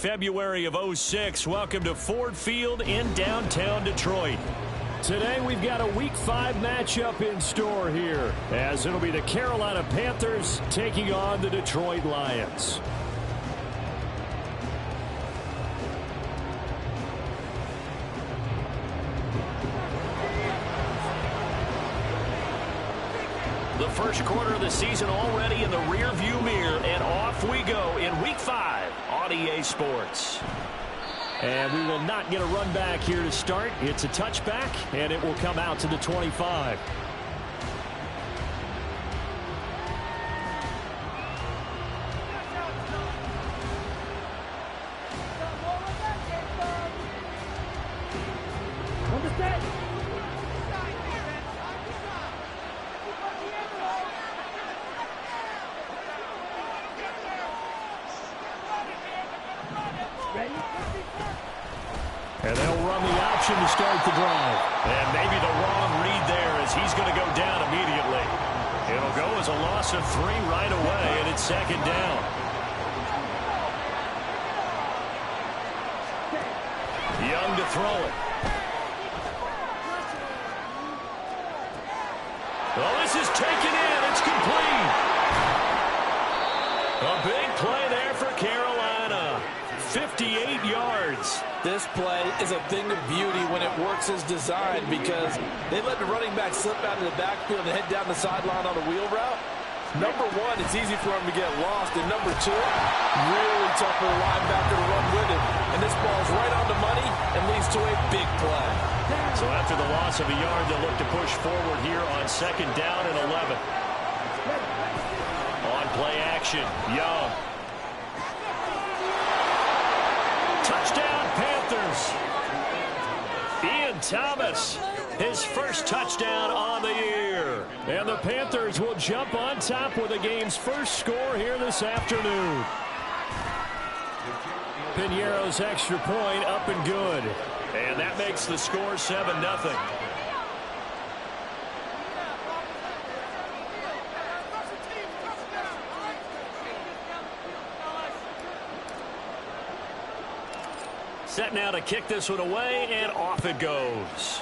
February of '06. Welcome to Ford Field in downtown Detroit. Today we've got a Week 5 matchup in store here, as it'll be the Carolina Panthers taking on the Detroit Lions. The first quarter of the season already in the rearview mirror, and off we go in Week 5 on EA Sports. And we will not get a run back here to start. It's a touchback, and it will come out to the 25. And they'll run the option to start the drive. And maybe the wrong read there, as he's going to go down immediately. It'll go as a loss of 3 right away, and it's second down. Young to throw it. Well, this is taken in. It's complete. A big play there for Carolina. 58 yards. This play is a thing of beauty when it works as designed, because they let the running back slip out of the backfield and head down the sideline on a wheel route. Number one, it's easy for him to get lost. And number two, really tough for the linebacker to run with it. And this ball's right on the money and leads to a big play. So after the loss of a yard, they'll look to push forward here on second down and 11. On play action, Young. Touchdown, Panthers. Ian Thomas, his first touchdown on the year. And the Panthers will jump on top with the game's first score here this afternoon. Piñeiro's extra point up and good. And that makes the score 7-0. Set now to kick this one away, and off it goes.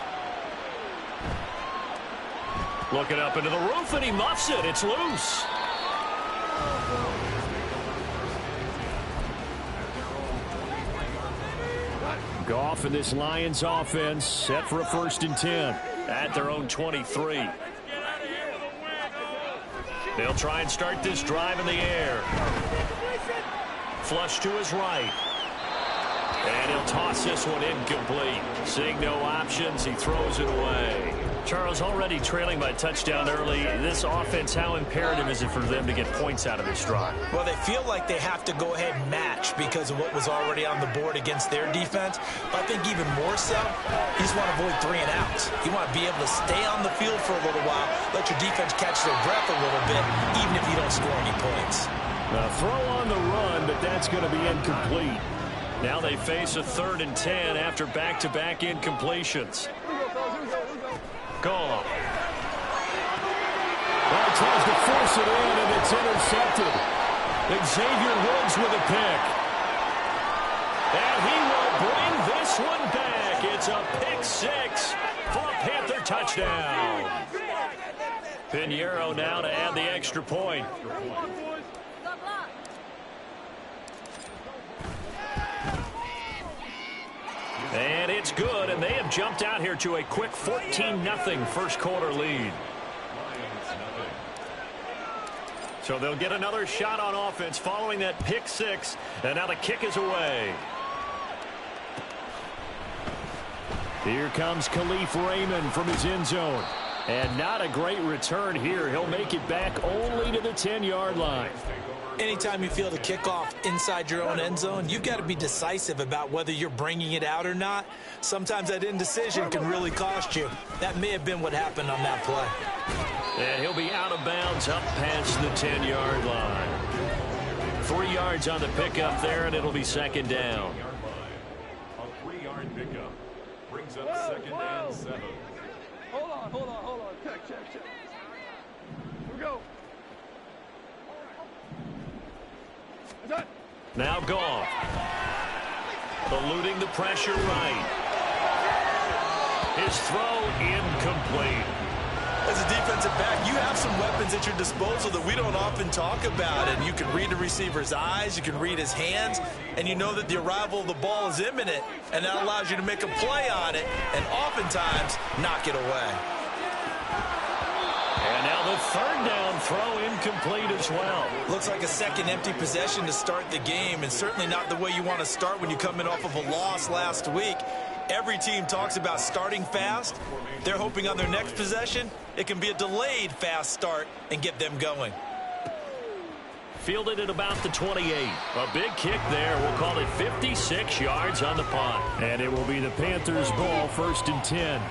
Looking up into the roof, and he muffs it. It's loose. Goff and this Lions offense set for a 1st and 10 at their own 23. They'll try and start this drive in the air. Flush to his right. And he'll toss this one incomplete. Seeing no options, he throws it away. Charles, already trailing by touchdown early. This offense, how imperative is it for them to get points out of this drive? Well, they feel like they have to go ahead and match because of what was already on the board against their defense. But I think even more so, you just want to avoid 3 and outs. You want to be able to stay on the field for a little while, let your defense catch their breath a little bit, even if you don't score any points. Now, throw on the run, but that's going to be incomplete. Now they face a 3rd and 10 after back-to-back incompletions. Goff. Well, he tries to force it in, and it's intercepted. Xavier Woods with a pick. And he will bring this one back. It's a pick 6 for a Panther touchdown. Piñeiro now to add the extra point. And it's good, and they have jumped out here to a quick 14-0 first quarter lead. So they'll get another shot on offense following that pick 6, and now the kick is away. Here comes Khalif Raymond from his end zone. And not a great return here. He'll make it back only to the 10-yard line. Anytime you feel the kickoff inside your own end zone, you've got to be decisive about whether you're bringing it out or not. Sometimes that indecision can really cost you. That may have been what happened on that play. And he'll be out of bounds up past the 10-yard line. 3 yards on the pickup there, and it'll be second down. A 3-yard pickup brings up second and 7. Hold on. Check. Here we go. Now Goff. Eluding the pressure right. His throw incomplete. As a defensive back, you have some weapons at your disposal that we don't often talk about. And you can read the receiver's eyes, you can read his hands, and you know that the arrival of the ball is imminent, and that allows you to make a play on it and oftentimes knock it away. And now the third down throw incomplete as well. Looks like a second empty possession to start the game, and certainly not the way you want to start when you're coming off of a loss last week. Every team talks about starting fast. They're hoping on their next possession, it can be a delayed fast start and get them going. Fielded at about the 28. A big kick there. We'll call it 56 yards on the punt. And it will be the Panthers' ball, 1st and 10.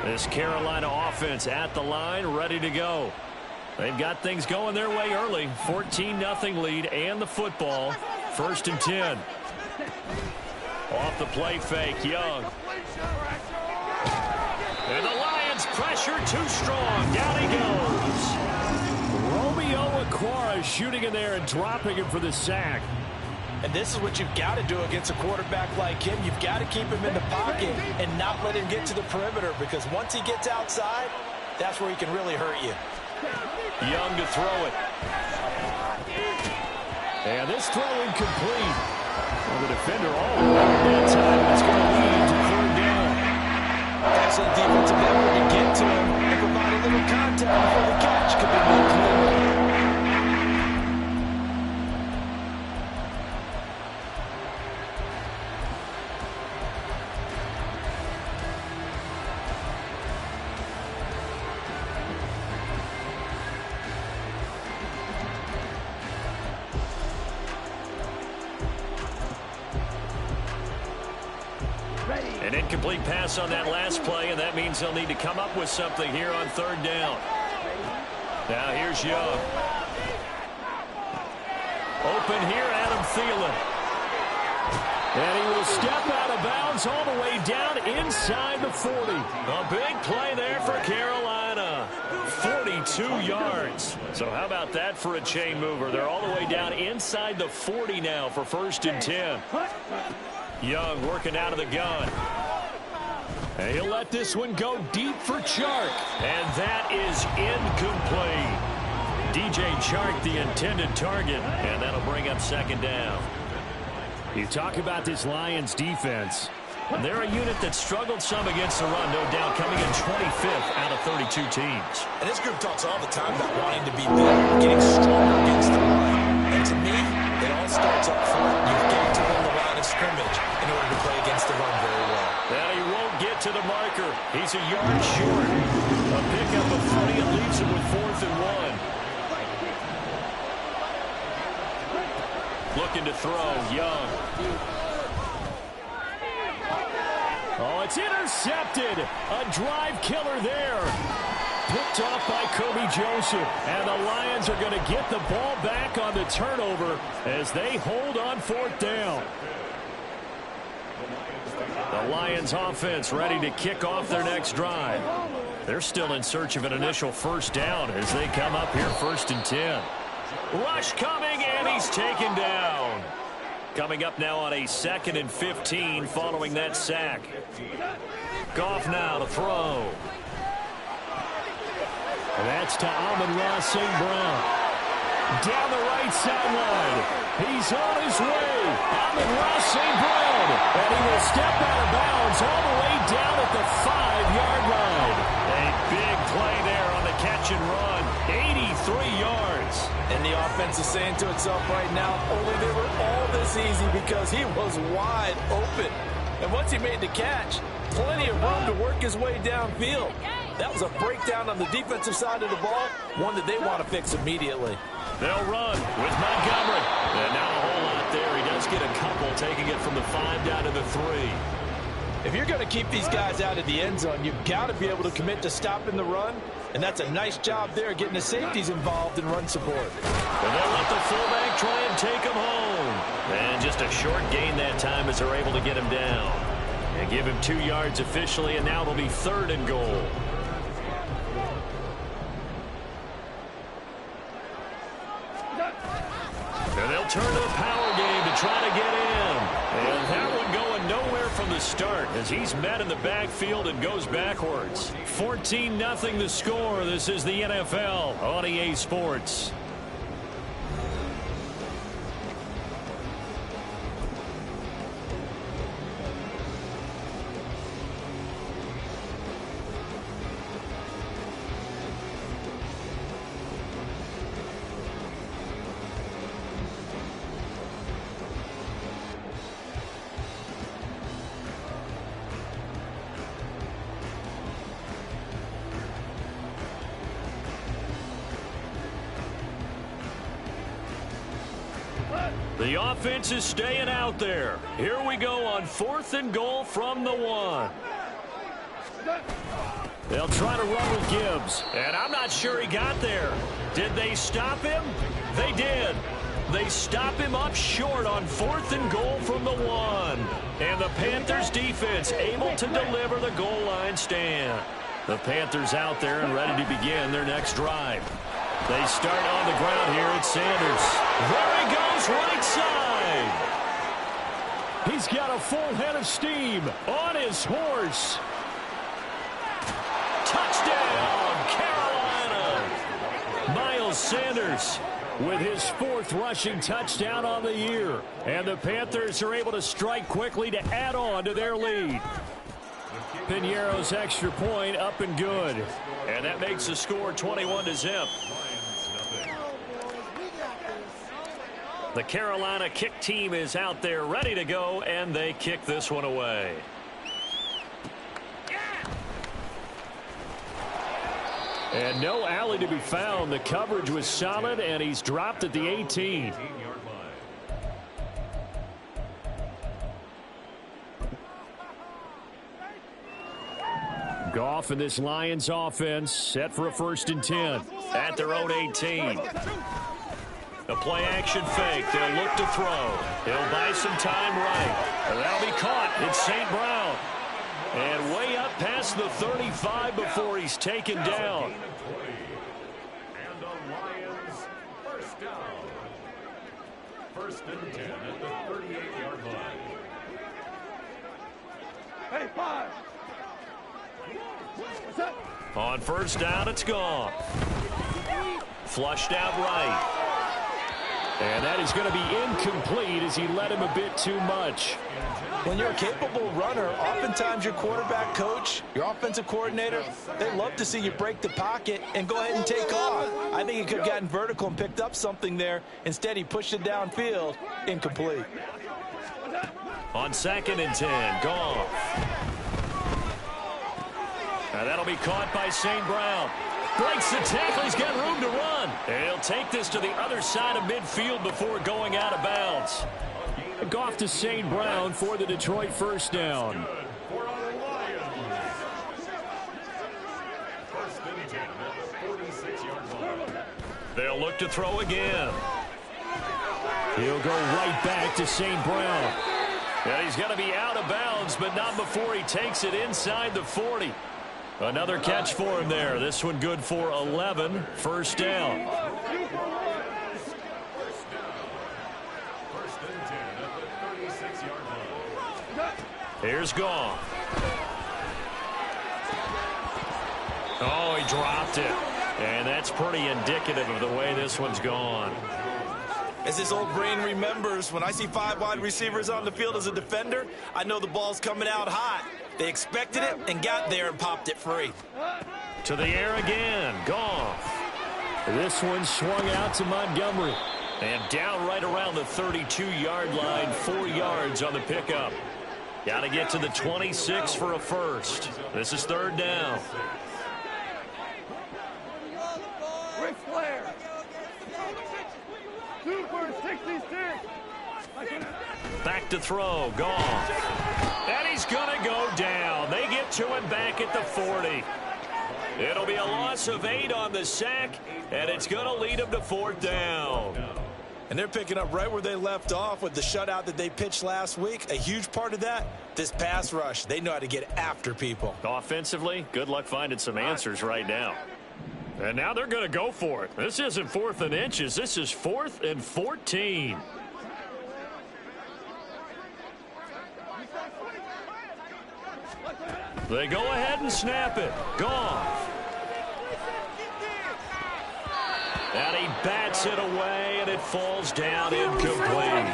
This Carolina offense at the line, ready to go. They've got things going their way early. 14-0 lead and the football. 1st and 10. Off the play fake, Young. And the Lions pressure too strong. Down he goes. Romeo Okwara shooting in there and dropping him for the sack. And this is what you've got to do against a quarterback like him. You've got to keep him in the pocket and not let him get to the perimeter, because once he gets outside, that's where he can really hurt you. Young to throw it. And this throw incomplete. Well, the defender all the way that time. It's going to lead to 3rd down. Excellent defensive effort to get to him and provide a little contact before the catch could be made clear. An incomplete pass on that last play, and that means they'll need to come up with something here on 3rd down. Now here's Young. Open here, Adam Thielen. And he will step out of bounds all the way down inside the 40. A big play there for Carolina. 42 yards. So how about that for a chain mover? They're all the way down inside the 40 now for 1st and 10. Young working out of the gun. And he'll let this one go deep for Chark. And that is incomplete. DJ Chark, the intended target. And that'll bring up 2nd down. You talk about this Lions defense. They're a unit that struggled some against the run, no doubt, coming in 25th out of 32 teams. And this group talks all the time about wanting to be better, getting stronger against the run. And to me, it all starts up front. You've got to run the line of scrimmage in order to play against the run very well. Now he won't get to the marker. He's a yard short. A pickup of 40 and leaves him with 4th and 1. Looking to throw, Young. Oh, it's intercepted. A drive killer there. Picked off by Kobe Joseph. And the Lions are going to get the ball back on the turnover as they hold on 4th down. The Lions offense ready to kick off their next drive. They're still in search of an initial 1st down as they come up here 1st and 10. Rush coming, and he's taken down. Coming up now on a 2nd and 15 following that sack. Goff now to throw. And that's to Amon-Ra St. Brown. Down the right sideline. He's on his way. Amon-Ra St. Brown. And he will step out of bounds all the way down at the 5-yard line. A big play there on the catch and run. 83 yards. And the offense is saying to itself right now, only they were all this easy because he was wide open. And once he made the catch, plenty of room to work his way downfield. That was a breakdown on the defensive side of the ball, one that they want to fix immediately. They'll run with Montgomery. And now a whole lot there. He does get a couple, taking it from the 5 down to the 3. If you're going to keep these guys out of the end zone, you've got to be able to commit to stopping the run. And that's a nice job there, getting the safeties involved in run support. And they'll let the fullback try and take him home. And just a short gain that time as they're able to get him down. And give him 2 yards officially, and now it'll be 3rd and goal. And they'll turn to the power game to try to get in. And start as he's met in the backfield and goes backwards. 14-0 the score. This is the NFL on EA Sports. The offense is staying out there. Here we go on 4th and goal from the 1. They'll try to run with Gibbs, and I'm not sure he got there. Did they stop him? They did. They stop him up short on 4th and goal from the 1. And the Panthers defense able to deliver the goal line stand. The Panthers out there and ready to begin their next drive. They start on the ground here at Sanders. There he goes, right side. He's got a full head of steam on his horse. Touchdown, Carolina. Miles Sanders with his 4th rushing touchdown on the year. And the Panthers are able to strike quickly to add on to their lead. Piñeiro's extra point up and good. And that makes the score 21-0. The Carolina kick team is out there ready to go, and they kick this one away. And no alley to be found. The coverage was solid, and he's dropped at the 18. Goff and this Lions offense set for a 1st and 10 at their own 18. A play-action fake. They'll look to throw. He'll buy some time right. And that'll be caught. It's St. Brown. And way up past the 35 before he's taken down. And the Lions first down. 1st and 10 at the 38-yard line. Hey, 5. On 1st down, it's gone. Flushed out right. And that is going to be incomplete as he led him a bit too much. When you're a capable runner, oftentimes your quarterback coach, your offensive coordinator, they love to see you break the pocket and go ahead and take off. I think he could have gotten vertical and picked up something there. Instead, he pushed it downfield. Incomplete. On 2nd and 10, Goff. Now that'll be caught by St. Brown. Breaks the tackle. He's got room to run. And he'll take this to the other side of midfield before going out of bounds. Goff to St. Brown for the Detroit 1st down. For our Lions. 1st and 10 at the 46-yard line. They'll look to throw again. He'll go right back to St. Brown. And he's going to be out of bounds, but not before he takes it inside the 40. Another catch for him there. This one good for 11. 1st down. 1st and 10 at the 36-yard line. Here's Goff. Oh, he dropped it. And that's pretty indicative of the way this one's gone. As his old brain remembers, when I see 5 wide receivers on the field as a defender, I know the ball's coming out hot. They expected it and got there and popped it free. To the air again. Goff. This one swung out to Montgomery. And down right around the 32-yard line. 4 yards on the pickup. Got to get to the 26 for a first. This is 3rd down. Ric Flair. 2 for 66. Back to throw. Goff. And he's going to go down. They get to him back at the 40. It'll be a loss of 8 on the sack, and it's going to lead him to 4th down. And they're picking up right where they left off with the shutout that they pitched last week. A huge part of that, this pass rush. They know how to get after people. Offensively, good luck finding some answers right now. And now they're going to go for it. This isn't 4th and inches. This is 4th and 14. They go ahead and snap it. Goff. And he bats it away, and it falls down incomplete.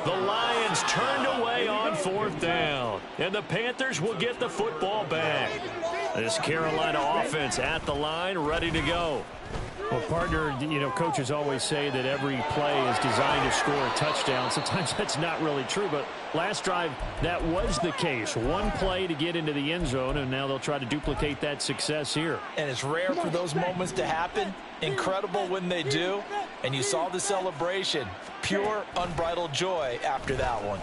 The Lions turned away on 4th down, and the Panthers will get the football back. This Carolina offense at the line, ready to go. Well, partner, coaches always say that every play is designed to score a touchdown. Sometimes that's not really true, but last drive, that was the case. One play to get into the end zone, and now they'll try to duplicate that success here. And it's rare for those moments to happen. Incredible when they do. And you saw the celebration. Pure, unbridled joy after that one.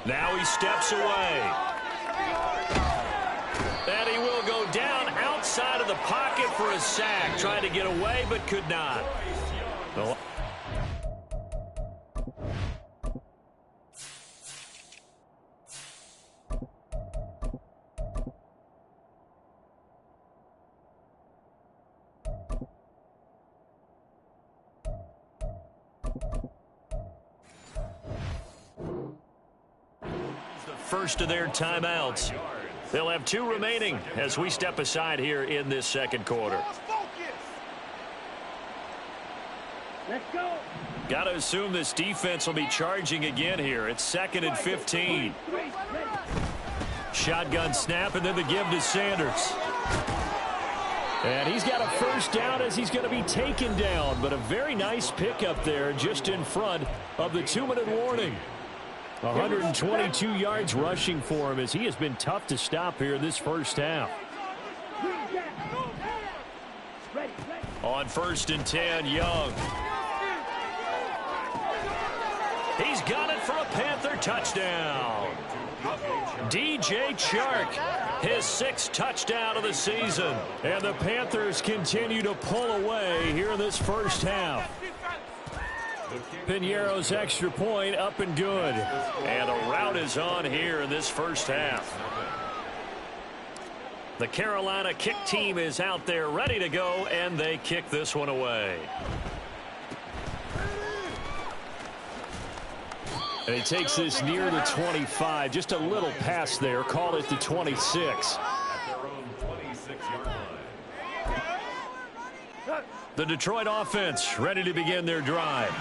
Now he steps away. And he will go down outside of the pocket for a sack. Trying to get away, but could not. First of their timeouts. They'll have 2 remaining as we step aside here in this second quarter. Let's go. Got to assume this defense will be charging again here. It's 2nd and 15. Shotgun snap, and then the give to Sanders. And he's got a first down as he's going to be taken down. But a very nice pickup there just in front of the 2-minute warning. 122 yards rushing for him as he has been tough to stop here in this first half. On 1st and 10, Young. He's got it for a Panther touchdown. DJ Chark, his 6th touchdown of the season. And the Panthers continue to pull away here in this first half. Piñeiro's extra point up and good. And the route is on here in this first half. The Carolina kick team is out there ready to go, and they kick this one away. And he takes this near the 25. Just a little pass there. Call it the 26. The Detroit offense ready to begin their drive.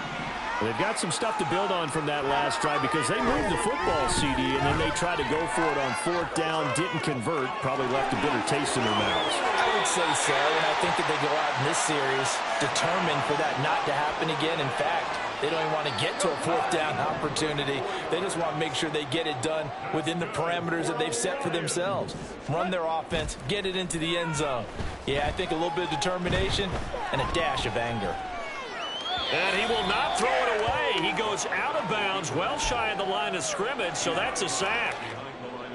They've got some stuff to build on from that last drive because they moved the football, CD, and then they tried to go for it on 4th down, didn't convert, probably left a bitter taste in their mouths. I would say so, and I think that they go out in this series determined for that not to happen again. In fact, they don't even want to get to a 4th down opportunity. They just want to make sure they get it done within the parameters that they've set for themselves. Run their offense, get it into the end zone. Yeah, I think a little bit of determination and a dash of anger. And he will not throw it away. He goes out of bounds, well shy of the line of scrimmage, so that's a sack.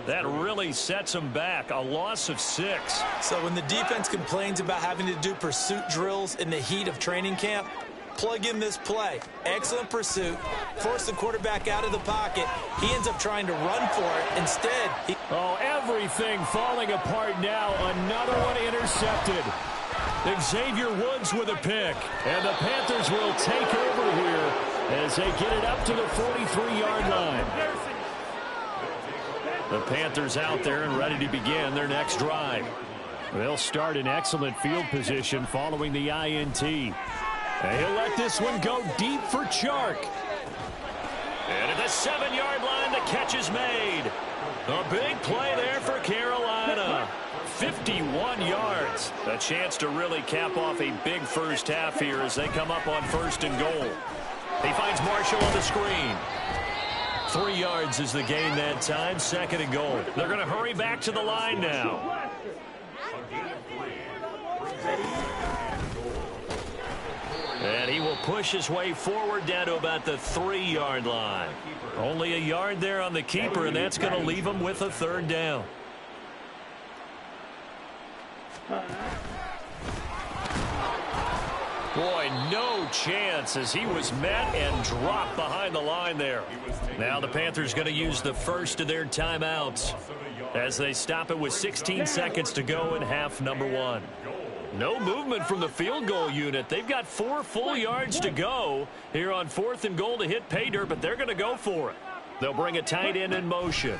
That really sets him back. A loss of 6. So when the defense complains about having to do pursuit drills in the heat of training camp, plug in this play. Excellent pursuit. Force the quarterback out of the pocket. He ends up trying to run for it. Instead, everything falling apart now. Another one intercepted. Xavier Woods with a pick. And the Panthers will take over here as they get it up to the 43-yard line. The Panthers out there and ready to begin their next drive. They'll start in excellent field position following the INT. And he'll let this one go deep for Chark. And at the 7-yard line, the catch is made. A big play there for Carolina. 51 yards. A chance to really cap off a big first half here as they come up on 1st and goal. He finds Marshall on the screen. 3 yards is the gain that time. 2nd and goal. They're going to hurry back to the line now. And he will push his way forward down to about the 3-yard line. Only a yard there on the keeper, and that's going to leave him with a 3rd down. Boy, no chance as he was met and dropped behind the line there. Now the Panthers going to use the first of their timeouts as they stop it with 16 seconds to go in half number 1. No movement from the field goal unit. They've got 4 full yards to go here on 4th and goal to hit pay dirt, but they're going to go for it. They'll bring a tight end in motion.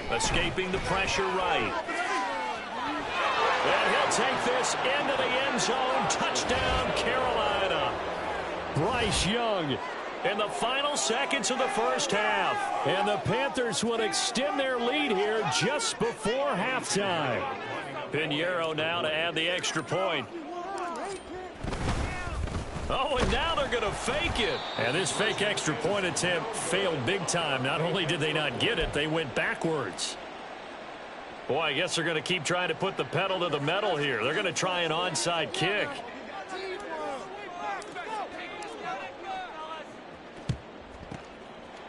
Escaping the pressure right. And he'll take this into the end zone. Touchdown, Carolina. Bryce Young in the final seconds of the first half. And the Panthers will extend their lead here just before halftime. Pinheiro now to add the extra point. Oh, and now they're going to fake it. And this fake extra point attempt failed big time. Not only did they not get it, they went backwards. Boy, I guess they're going to keep trying to put the pedal to the metal here. They're going to try an onside kick.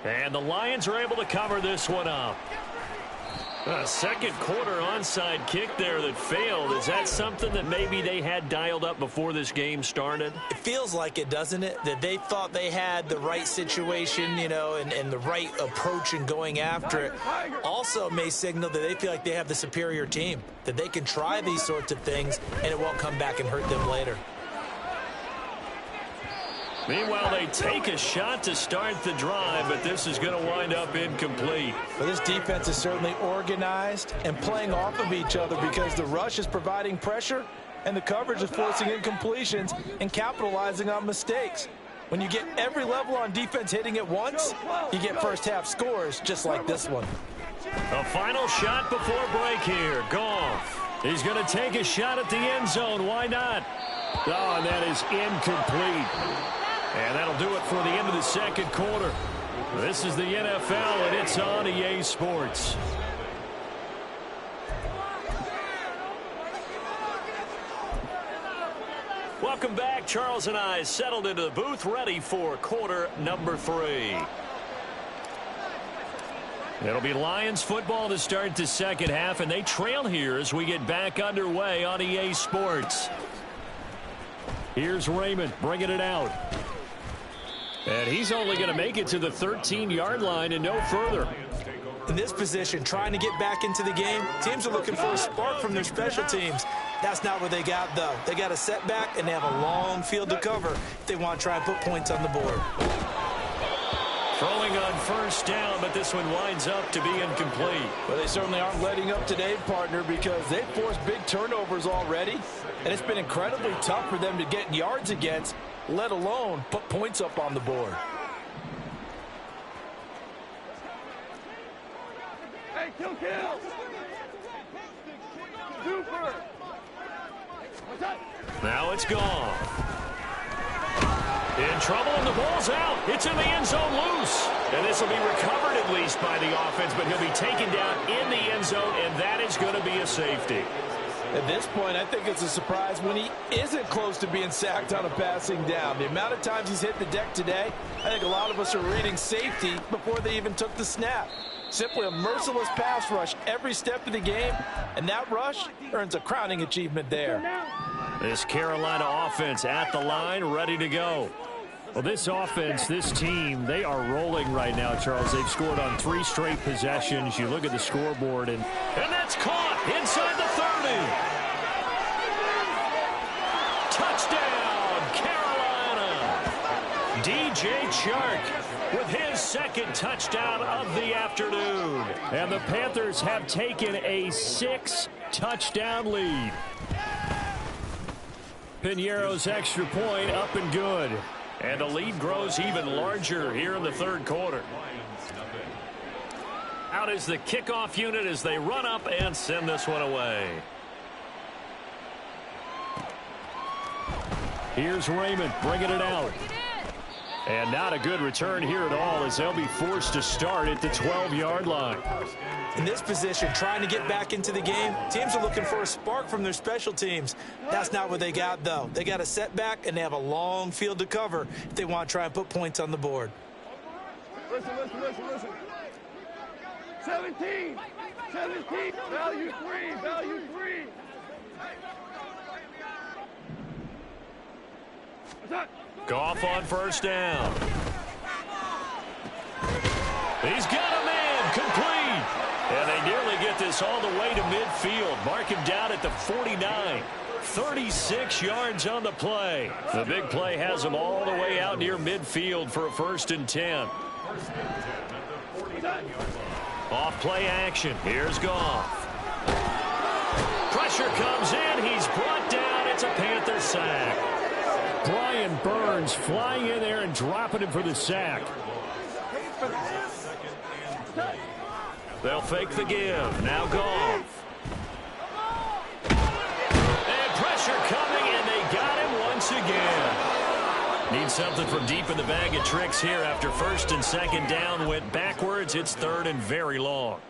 And the Lions are able to cover this one up. A second quarter onside kick there that failed. Is that something that maybe they had dialed up before this game started? It feels like it, doesn't it? That they thought they had the right situation, you know, and the right approach in going after it. Also may signal that they feel like they have the superior team, that they can try these sorts of things and it won't come back and hurt them later. Meanwhile, they take a shot to start the drive, but this is going to wind up incomplete. Well, this defense is certainly organized and playing off of each other because the rush is providing pressure and the coverage is forcing incompletions and capitalizing on mistakes. When you get every level on defense hitting at once, you get first half scores just like this one. A final shot before break here. Goff. He's going to take a shot at the end zone. Why not? Oh, and that is incomplete. And that'll do it for the end of the second quarter. This is the NFL, and it's on EA Sports. Welcome back. Charles and I settled into the booth, ready for quarter number 3. It'll be Lions football to start the second half, and they trail here as we get back underway on EA Sports. Here's Raymond bringing it out. And he's only going to make it to the 13-yard line and no further. In this position, trying to get back into the game, teams are looking for a spark from their special teams. That's not what they got, though. They got a setback, and they have a long field to cover if they want to try and put points on the board. Throwing on first down, but this one winds up to be incomplete. Well, they certainly aren't letting up today, partner, because they've forced big turnovers already, and it's been incredibly tough for them to get yards against, let alone put points up on the board. Hey, kill. Super. Now it's gone. In trouble, and the ball's out. It's in the end zone loose. And this will be recovered at least by the offense, but he'll be taken down in the end zone, and that is going to be a safety. At this point, I think it's a surprise when he isn't close to being sacked on a passing down. The amount of times he's hit the deck today, I think a lot of us are reading safety before they even took the snap. Simply a merciless pass rush every step of the game, and that rush earns a crowning achievement there. This Carolina offense at the line, ready to go. Well, this offense, this team, they are rolling right now, Charles. They've scored on 3 straight possessions. You look at the scoreboard, and that's caught inside the 30. Touchdown, Carolina. DJ Chark with his second touchdown of the afternoon. And the Panthers have taken a 6-touchdown lead. Pinheiro's extra point up and good. And the lead grows even larger here in the third quarter. Out is the kickoff unit as they run up and send this one away. Here's Raymond bringing it out. And not a good return here at all as they'll be forced to start at the 12-yard line. In this position, trying to get back into the game, teams are looking for a spark from their special teams. That's not what they got, though. They got a setback, and they have a long field to cover if they want to try and put points on the board. Listen. 17. Value three. Goff on first down. He's got a man complete. And they nearly get get this all the way to midfield. Mark him down at the 49. 36 yards on the play. The big play has him all the way out near midfield for a 1st and 10. Off play action. Here's Goff. Pressure comes in. He's brought down. It's a Panther sack. Brian Burns flying in there and dropping him for the sack. They'll fake the give. Now Goff. And pressure coming, and they got him once again. Need something from deep in the bag of tricks here after 1st and 2nd down went backwards. It's 3rd and very long.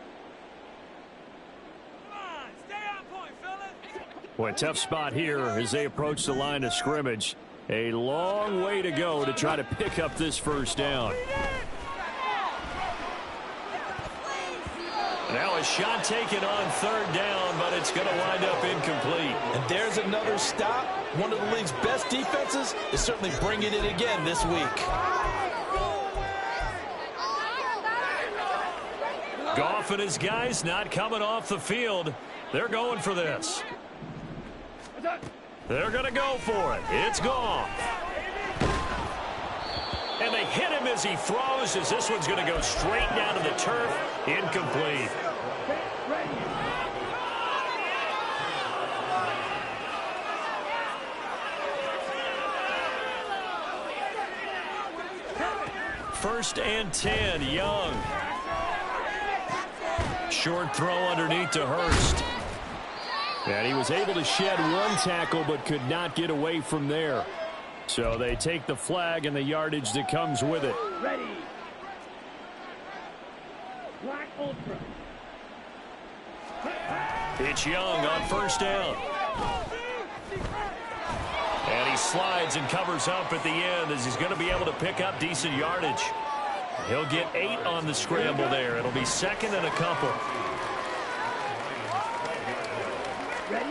Boy, tough spot here as they approach the line of scrimmage. A long way to go to try to pick up this 1st down. Now a shot taken on 3rd down, but it's going to wind up incomplete. And there's another stop. One of the league's best defenses is certainly bringing it again this week. Goff and his guys not coming off the field. They're going for this. They're going to go for it. It's Goff. And they hit him as he throws, as this one's going to go straight down to the turf. Incomplete. First and 10, Young. Short throw underneath to Hurst. And he was able to shed one tackle but could not get away from there. So they take the flag and the yardage that comes with it. Ready. Black Ultra. It's Young on 1st down. And he slides and covers up at the end as he's going to be able to pick up decent yardage. He'll get 8 on the scramble there. It'll be 2nd and a couple. Ready.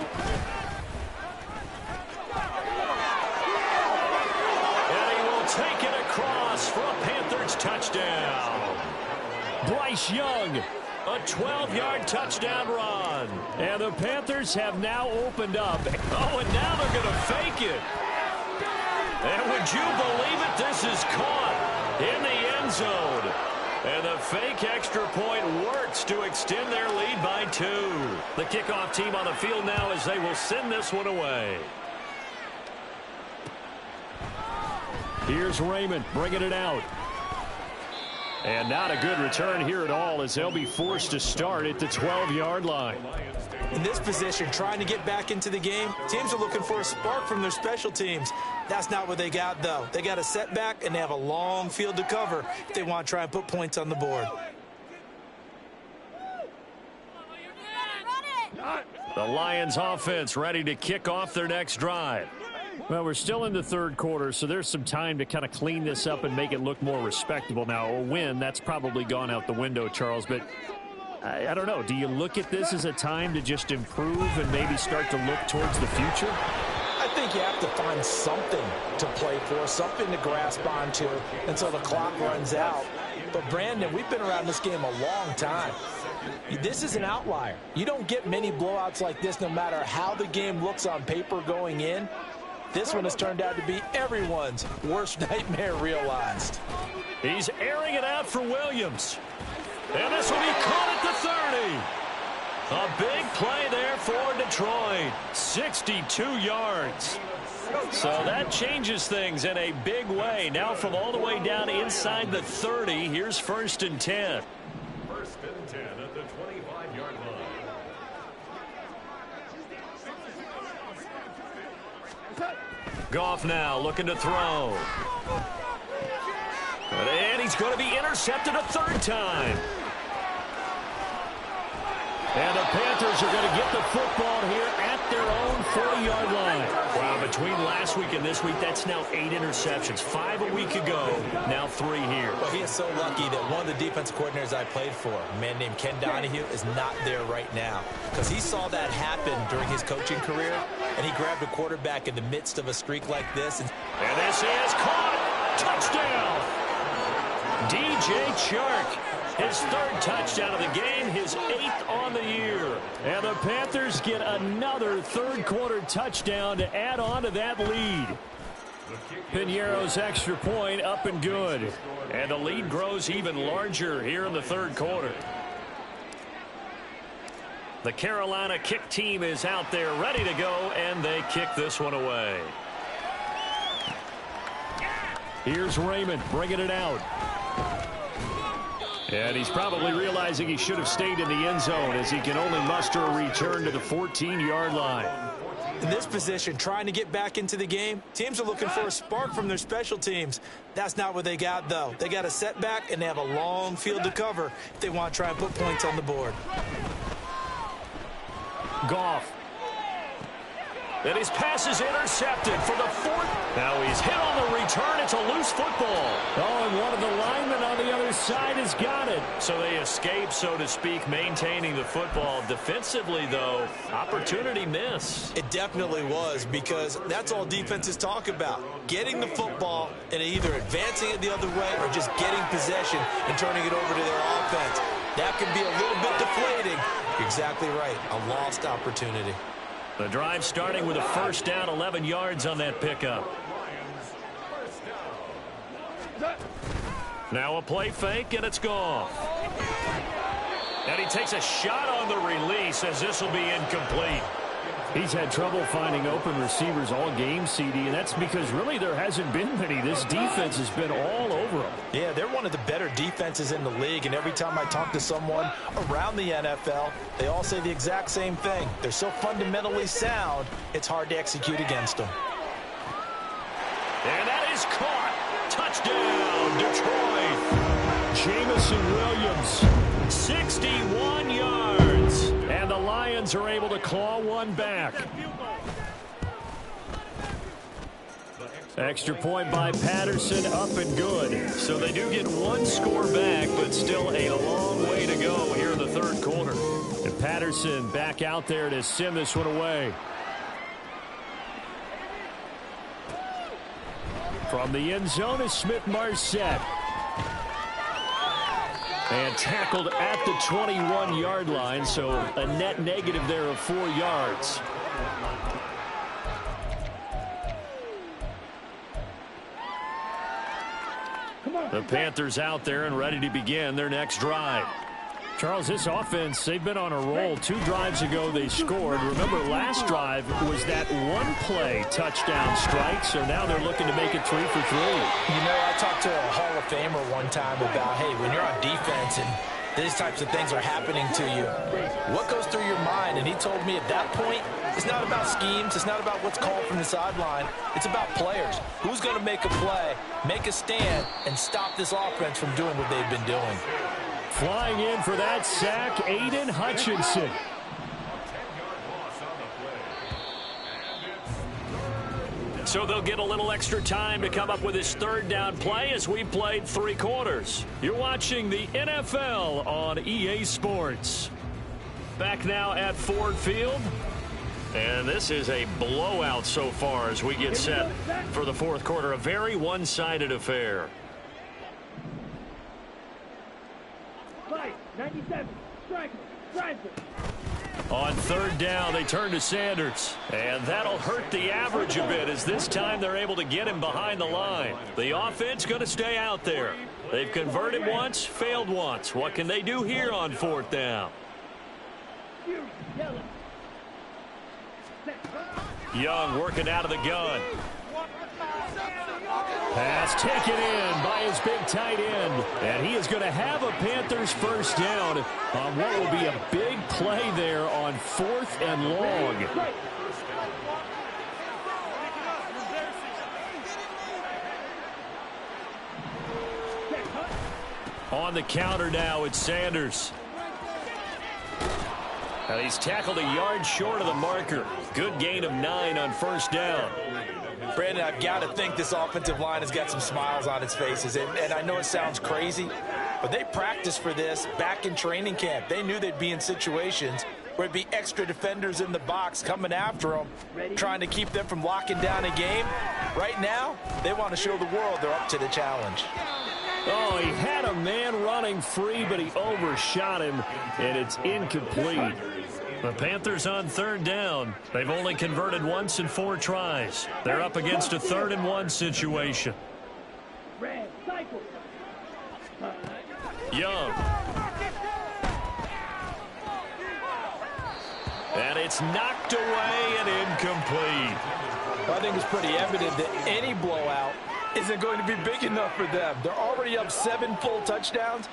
And he will take it across for a Panthers touchdown. Bryce Young. A 12-yard touchdown run. And the Panthers have now opened up. Oh, and now they're going to fake it. And would you believe it? This is caught in the end zone. And the fake extra point works to extend their lead by 2. The kickoff team on the field now as they will send this one away. Here's Raymond bringing it out. And not a good return here at all as they'll be forced to start at the 12-yard line. In this position, trying to get back into the game, teams are looking for a spark from their special teams. That's not what they got, though. They got a setback, and they have a long field to cover if they want to try and put points on the board. The Lions offense ready to kick off their next drive. Well, we're still in the 3rd quarter, so there's some time to kind of clean this up and make it look more respectable. Now, a win, that's probably gone out the window, Charles, but I don't know. Do you look at this as a time to just improve and maybe start to look towards the future? I think you have to find something to play for, something to grasp onto until the clock runs out. But, Brandon, we've been around this game a long time. This is an outlier. You don't get many blowouts like this no matter how the game looks on paper going in. This one has turned out to be everyone's worst nightmare realized. He's airing it out for Williams. And this will be caught at the 30. A big play there for Detroit. 62 yards. So that changes things in a big way. Now from all the way down inside the 30, here's 1st and 10. 1st and 10 at the 25-yard line. Goff now looking to throw. And he's going to be intercepted a 3rd time. And the Panthers are going to get the football here at their own 40-yard line. Wow, between last week and this week, that's now 8 interceptions. 5 a week ago, now 3 here. Well, he is so lucky that one of the defense coordinators I played for, a man named Ken Donahue, is not there right now. Because he saw that happen during his coaching career, and he grabbed a quarterback in the midst of a streak like this. And this is caught. Touchdown. DJ DJ Chark. His third touchdown of the game, his 8th on the year. And the Panthers get another third-quarter touchdown to add on to that lead. Piñeiro's extra point up and good. And the lead grows even larger here in the third quarter. The Carolina kick team is out there ready to go, and they kick this one away. Here's Raymond bringing it out. And he's probably realizing he should have stayed in the end zone as he can only muster a return to the 14-yard line. In this position, trying to get back into the game, teams are looking for a spark from their special teams. That's not what they got, though. They got a setback, and they have a long field to cover if they want to try and put points on the board. Goff. And his pass is intercepted for the 4th. Now he's hit on the return. It's a loose football. Oh, and one of the linemen on the other side has got it. So they escape, so to speak, maintaining the football. Defensively, though, opportunity miss. It definitely was, because that's all defenses talk about. Getting the football and either advancing it the other way or just getting possession and turning it over to their offense. That can be a little bit deflating. You're exactly right. A lost opportunity. The drive starting with a first down, 11 yards on that pickup. Now a play fake, and it's gone. And he takes a shot on the release as this will be incomplete. He's had trouble finding open receivers all game, CD, and that's because really there hasn't been many. This defense has been all over him. Yeah, they're one of the better defenses in the league, and every time I talk to someone around the NFL, they all say the exact same thing. They're so fundamentally sound, it's hard to execute against them. And that is caught. Touchdown, Detroit. Jamison Williams. 61 yards. And the Lions are able to claw one back. Extra point by Patterson, up and good. So they do get one score back, but still a long way to go here in the third quarter. And Patterson back out there to send this one away. From the end zone is Smith-Marset. And tackled at the 21-yard line, so a net negative there of 4 yards. The Panthers out there and ready to begin their next drive. Charles, this offense, they've been on a roll. 2 drives ago they scored. Remember, last drive was that one-play touchdown strike, so now they're looking to make it 3 for 3. You know, I talked to a Hall of Famer one time about, hey, when you're on defense and these types of things are happening to you, what goes through your mind? And he told me at that point, it's not about schemes. It's not about what's called from the sideline. It's about players. Who's going to make a play, make a stand, and stop this offense from doing what they've been doing? Flying in for that sack, Aiden Hutchinson. So they'll get a little extra time to come up with his third down play as we played 3 quarters. You're watching the NFL on EA Sports. Back now at Ford Field. And this is a blowout so far as we get set for the fourth quarter. A very one-sided affair. 97, striker. On third down, they turn to Sanders. And that'll hurt the average a bit as this time they're able to get him behind the line. The offense going to stay out there. They've converted once, failed once. What can they do here on fourth down? Young working out of the gun. Pass taken in by his big tight end. And he is going to have a Panthers first down on what will be a big play there on 4th and long. On the counter now, it's Sanders. And he's tackled a yard short of the marker. Good gain of 9 on first down. Brandon, I've got to think this offensive line has got some smiles on its faces. And I know it sounds crazy, but they practiced for this back in training camp. They knew they'd be in situations where it'd be extra defenders in the box coming after them, trying to keep them from locking down a game. Right now, they want to show the world they're up to the challenge. Oh, he had a man running free, but he overshot him, and it's incomplete. The Panthers on third down. They've only converted once in 4 tries. They're up against a 3rd and 1 situation. Red, cycle. Young. And it's knocked away and incomplete. I think it's pretty evident that any blowout isn't going to be big enough for them. They're already up 7 full touchdowns,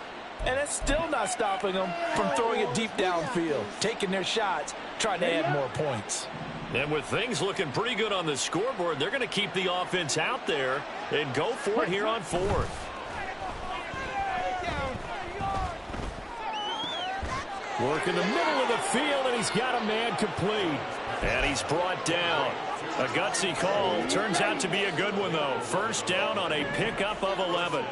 and it's still not stopping them from throwing it deep downfield, taking their shots, trying to add more points. And with things looking pretty good on the scoreboard, they're going to keep the offense out there and go for it here on 4th. Work in the middle of the field, and he's got a man complete. And he's brought down. A gutsy call. Turns out to be a good one, though. First down on a pickup of 11.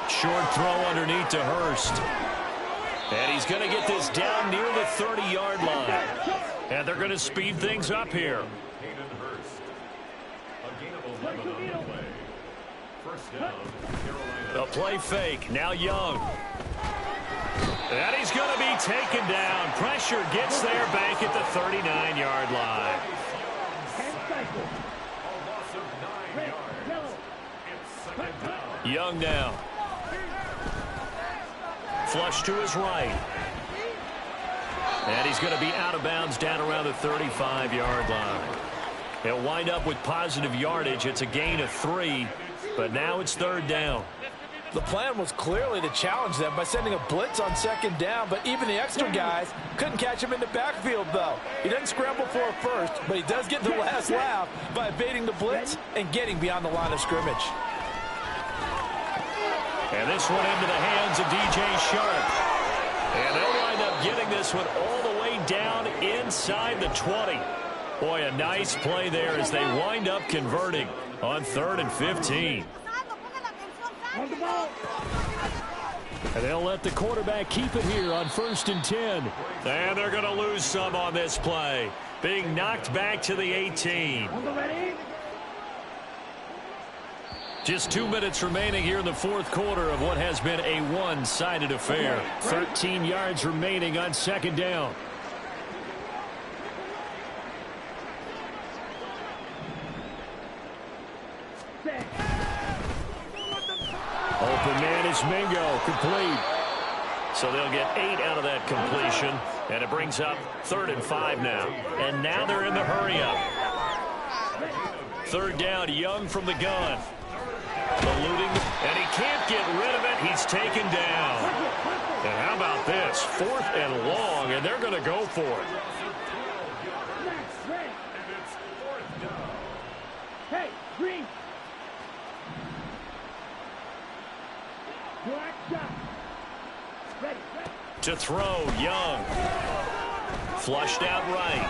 Short throw underneath to Hurst. And he's going to get this down near the 30-yard line. And they're going to speed things up here. A play fake. Now Young. And he's going to be taken down. Pressure gets there back at the 39-yard line. Young now. Flush to his right. And he's going to be out of bounds down around the 35-yard line. He'll wind up with positive yardage. It's a gain of 3, but now it's 3rd down. The plan was clearly to challenge them by sending a blitz on 2nd down, but even the extra guys couldn't catch him in the backfield, though. He doesn't scramble for it first, but he does get the last laugh by evading the blitz and getting beyond the line of scrimmage. And this one into the hands of DJ Sharp. And they'll wind up getting this one all the way down inside the 20. Boy, a nice play there as they wind up converting on 3rd and 15. And they'll let the quarterback keep it here on 1st and 10. And they're going to lose some on this play. Being knocked back to the 18. Just 2 minutes remaining here in the 4th quarter of what has been a one-sided affair. 13 yards remaining on 2nd down. Open man is Mingo, complete. So they'll get 8 out of that completion, and it brings up 3rd and 5 now. And now they're in the hurry-up. 3rd down, Young from the gun. Eluding, and he can't get rid of it. He's taken down. And how about this? 4th and long, and they're going to go for it. Hey, green. Black shot. Ready. To throw, Young. Flushed out right.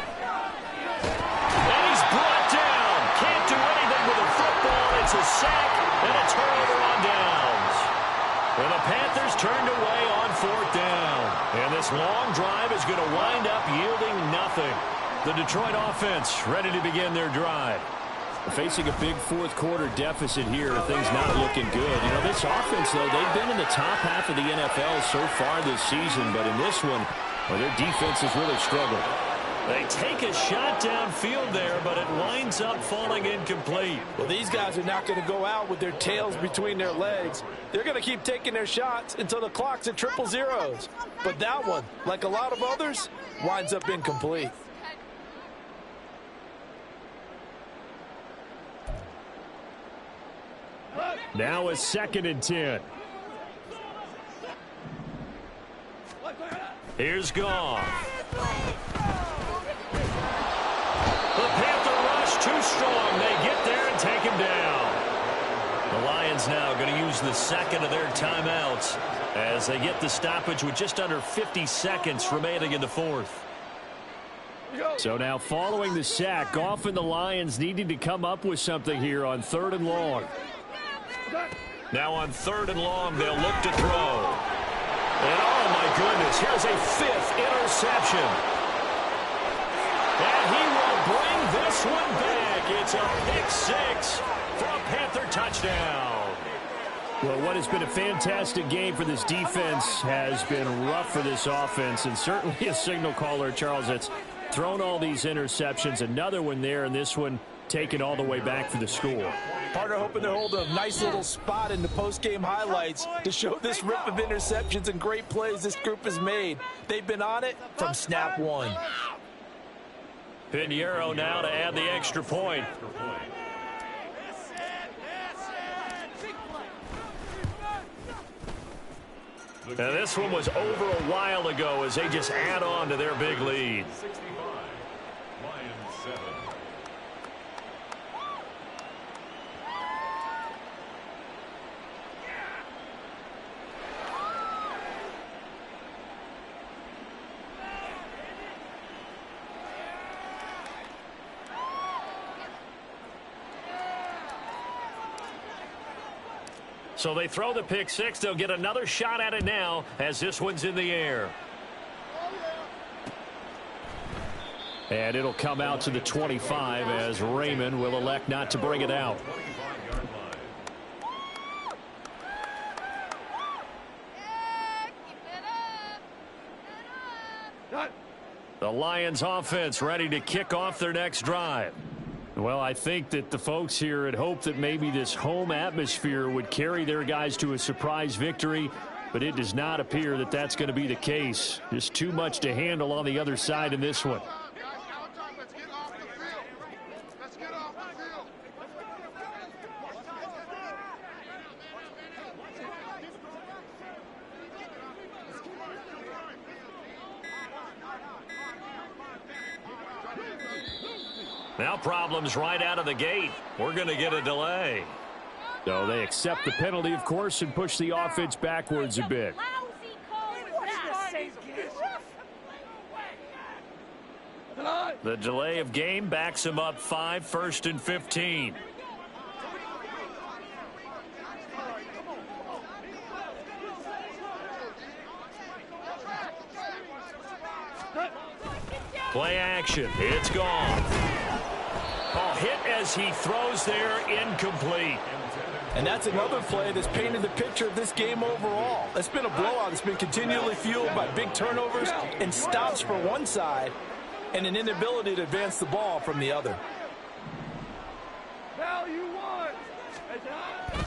And he's brought down. Can't do anything with a football. It's a sack and a turnover on downs. And the Panthers turned away on 4th down. And this long drive is going to wind up yielding nothing. The Detroit offense ready to begin their drive. Facing a big 4th quarter deficit here, things not looking good. You know, this offense, though, they've been in the top half of the NFL so far this season, but in this one, well, their defense has really struggled. They take a shot downfield there, but it winds up falling incomplete. Well, these guys are not going to go out with their tails between their legs. They're going to keep taking their shots until the clock's at 000. But that one, like a lot of others, winds up incomplete. Now a 2nd and 10. Here's Goff. The Panther rush too strong. They get there and take him down. The Lions now going to use the 2nd of their timeouts as they get the stoppage with just under 50 seconds remaining in the 4th. So now following the sack, Goff and the Lions needing to come up with something here on 3rd and long. Now on 3rd and long, they'll look to throw. And oh my goodness, here's a 5th interception. And he will bring this one back. It's a pick six for a Panther touchdown. Well, what has been a fantastic game for this defense has been rough for this offense, and certainly a signal caller, Charles, that's thrown all these interceptions. Another one there, and this one taken all the way back for the score. Partner hoping to hold a nice little spot in the post-game highlights to show this rip of interceptions and great plays this group has made. They've been on it from snap one. Pinheiro now to add the extra point. And this one was over a while ago as they just add on to their big lead. 65, Lions 7. So they throw the pick six. They'll get another shot at it now as this one's in the air. And it'll come out to the 25 as Raymond will elect not to bring it out. The Lions offense ready to kick off their next drive. Well, I think that the folks here had hoped that maybe this home atmosphere would carry their guys to a surprise victory, but it does not appear that that's going to be the case. Just too much to handle on the other side in this one. Now problems right out of the gate. We're going to get a delay. So they accept the penalty, of course, and push the offense backwards a bit. The delay of game backs him up 5, 1st and 15. Play action. It's gone. Oh, hit as he throws there, incomplete. And that's another play that's painted the picture of this game overall. It's been a blowout. It's been continually fueled by big turnovers and stops for one side and an inability to advance the ball from the other.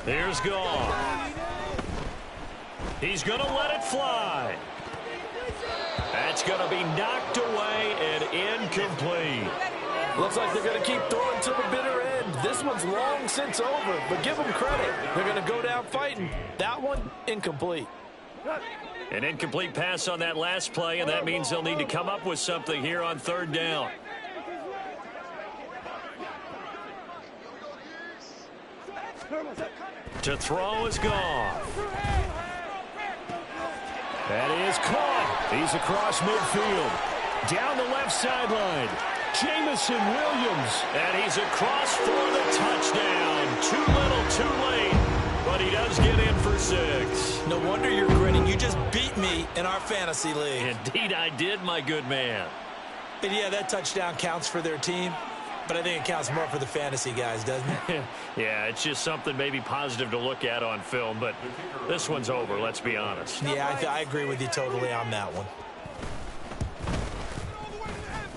Here's gone. He's going to let it fly. That's going to be knocked away and incomplete. Looks like they're going to keep throwing to the bitter end. This one's long since over, but give them credit. They're going to go down fighting. That one, incomplete. An incomplete pass on that last play, and that means they'll need to come up with something here on 3rd down. To throw is gone. That is caught. He's across midfield. Down the left sideline. Jamison Williams. And he's across for the touchdown. Too little, too late. But he does get in for 6. No wonder you're grinning. You just beat me in our fantasy league. Indeed I did, my good man. And yeah, that touchdown counts for their team. But I think it counts more for the fantasy guys, doesn't it? Yeah, it's just something maybe positive to look at on film, but this one's over, let's be honest. Yeah, I agree with you totally on that one.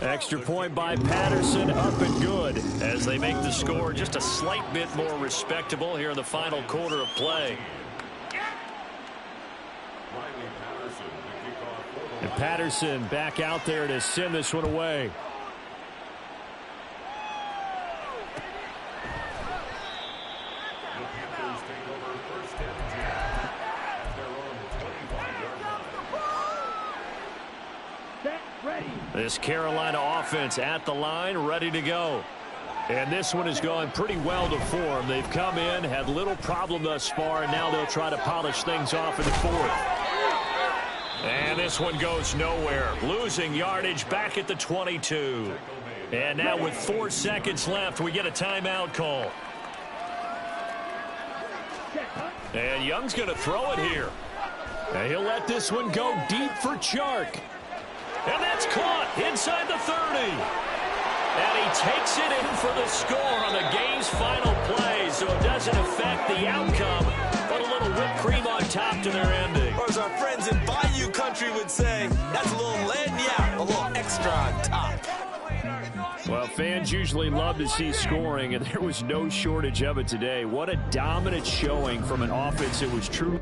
Extra point by Patterson, up and good. As they make the score just a slight bit more respectable here in the final quarter of play. And Patterson back out there to send this one away. This Carolina offense at the line, ready to go. And this one has gone pretty well to form. They've come in, had little problem thus far, and now they'll try to polish things off in the 4th. And this one goes nowhere. Losing yardage back at the 22. And now with 4 seconds left, we get a timeout call. And Young's going to throw it here. And he'll let this one go deep for Chark. And that's caught inside the 30. And he takes it in for the score on the game's final play, so it doesn't affect the outcome, but a little whipped cream on top to their ending. Or as our friends in Bayou Country would say, that's a little lagniappe, a little extra on top. Well, fans usually love to see scoring, and there was no shortage of it today. What a dominant showing from an offense that was true.